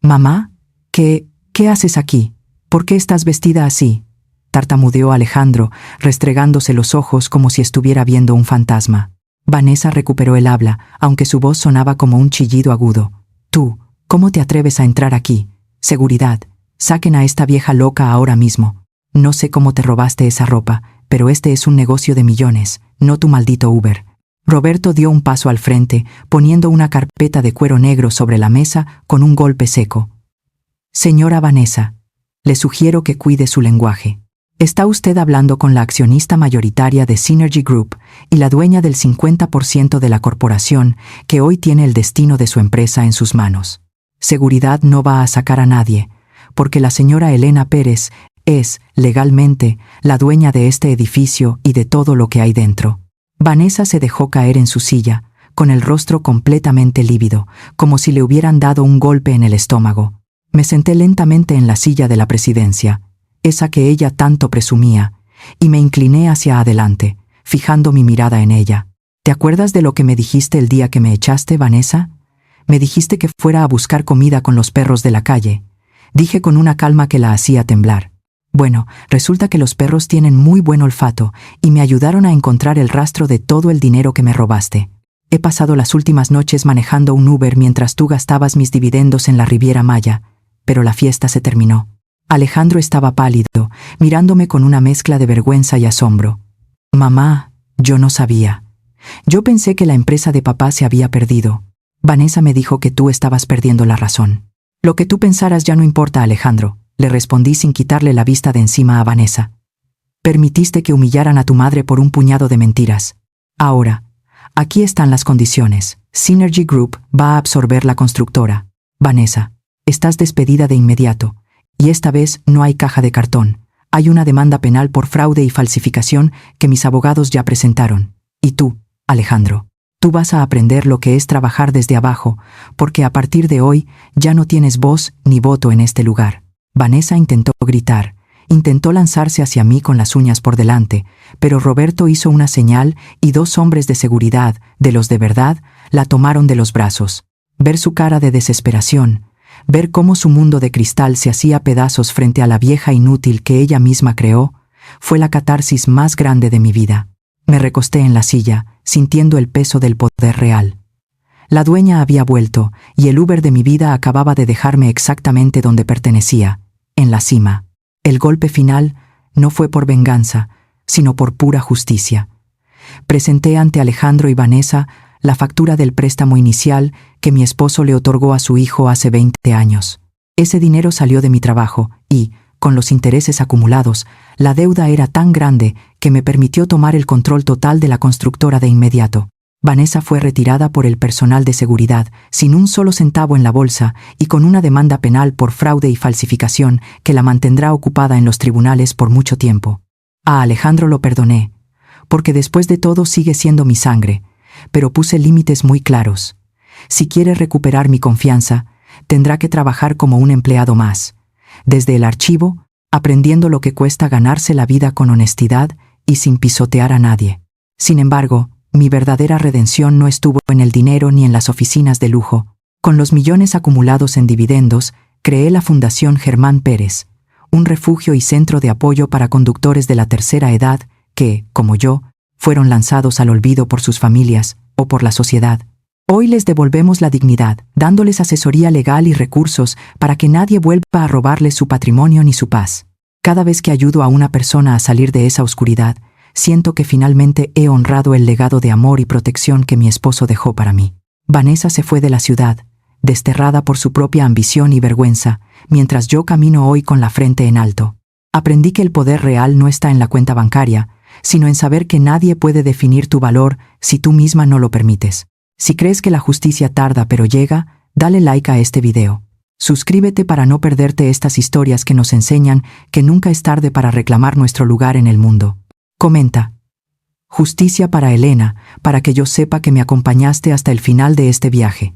«Mamá, ¿qué haces aquí? ¿Por qué estás vestida así?», tartamudeó Alejandro, restregándose los ojos como si estuviera viendo un fantasma. Vanessa recuperó el habla, aunque su voz sonaba como un chillido agudo. «Tú, ¿cómo te atreves a entrar aquí? Seguridad, saquen a esta vieja loca ahora mismo. No sé cómo te robaste esa ropa, pero este es un negocio de millones, no tu maldito Uber». Roberto dio un paso al frente, poniendo una carpeta de cuero negro sobre la mesa con un golpe seco. «Señora Vanessa, le sugiero que cuide su lenguaje. Está usted hablando con la accionista mayoritaria de Synergy Group y la dueña del 50% de la corporación que hoy tiene el destino de su empresa en sus manos. Seguridad no va a sacar a nadie, porque la señora Elena Pérez es, legalmente, la dueña de este edificio y de todo lo que hay dentro». Vanessa se dejó caer en su silla, con el rostro completamente lívido, como si le hubieran dado un golpe en el estómago. Me senté lentamente en la silla de la presidencia, esa que ella tanto presumía, y me incliné hacia adelante, fijando mi mirada en ella. «¿Te acuerdas de lo que me dijiste el día que me echaste, Vanessa? Me dijiste que fuera a buscar comida con los perros de la calle», dije con una calma que la hacía temblar. «Bueno, resulta que los perros tienen muy buen olfato y me ayudaron a encontrar el rastro de todo el dinero que me robaste. He pasado las últimas noches manejando un Uber mientras tú gastabas mis dividendos en la Riviera Maya, pero la fiesta se terminó». Alejandro estaba pálido, mirándome con una mezcla de vergüenza y asombro. «Mamá, yo no sabía. Yo pensé que la empresa de papá se había perdido. Vanessa me dijo que tú estabas perdiendo la razón». «Lo que tú pensaras ya no importa, Alejandro», le respondí sin quitarle la vista de encima a Vanessa. «Permitiste que humillaran a tu madre por un puñado de mentiras. Ahora, aquí están las condiciones. Synergy Group va a absorber la constructora. Vanessa, estás despedida de inmediato. Y esta vez no hay caja de cartón. Hay una demanda penal por fraude y falsificación que mis abogados ya presentaron. Y tú, Alejandro, tú vas a aprender lo que es trabajar desde abajo, porque a partir de hoy ya no tienes voz ni voto en este lugar». Vanessa intentó gritar, intentó lanzarse hacia mí con las uñas por delante, pero Roberto hizo una señal y 2 hombres de seguridad, de los de verdad, la tomaron de los brazos. Ver su cara de desesperación, ver cómo su mundo de cristal se hacía pedazos frente a la vieja inútil que ella misma creó, fue la catarsis más grande de mi vida. Me recosté en la silla, sintiendo el peso del poder real. La dueña había vuelto, y el Uber de mi vida acababa de dejarme exactamente donde pertenecía, en la cima. El golpe final no fue por venganza, sino por pura justicia. Presenté ante Alejandro y Vanessa la factura del préstamo inicial que mi esposo le otorgó a su hijo hace 20 años. Ese dinero salió de mi trabajo y, con los intereses acumulados, la deuda era tan grande que me permitió tomar el control total de la constructora de inmediato. Vanessa fue retirada por el personal de seguridad, sin un solo centavo en la bolsa y con una demanda penal por fraude y falsificación que la mantendrá ocupada en los tribunales por mucho tiempo. A Alejandro lo perdoné, porque después de todo sigue siendo mi sangre, pero puse límites muy claros. Si quiere recuperar mi confianza, tendrá que trabajar como un empleado más, desde el archivo, aprendiendo lo que cuesta ganarse la vida con honestidad y sin pisotear a nadie. Sin embargo, mi verdadera redención no estuvo en el dinero ni en las oficinas de lujo. Con los millones acumulados en dividendos, creé la Fundación Germán Pérez, un refugio y centro de apoyo para conductores de la tercera edad que, como yo, fueron lanzados al olvido por sus familias o por la sociedad. Hoy les devolvemos la dignidad, dándoles asesoría legal y recursos para que nadie vuelva a robarles su patrimonio ni su paz. Cada vez que ayudo a una persona a salir de esa oscuridad, siento que finalmente he honrado el legado de amor y protección que mi esposo dejó para mí. Vanessa se fue de la ciudad, desterrada por su propia ambición y vergüenza, mientras yo camino hoy con la frente en alto. Aprendí que el poder real no está en la cuenta bancaria, sino en saber que nadie puede definir tu valor si tú misma no lo permites. Si crees que la justicia tarda pero llega, dale like a este video. Suscríbete para no perderte estas historias que nos enseñan que nunca es tarde para reclamar nuestro lugar en el mundo. Comenta. Justicia para Elena, para que yo sepa que me acompañaste hasta el final de este viaje.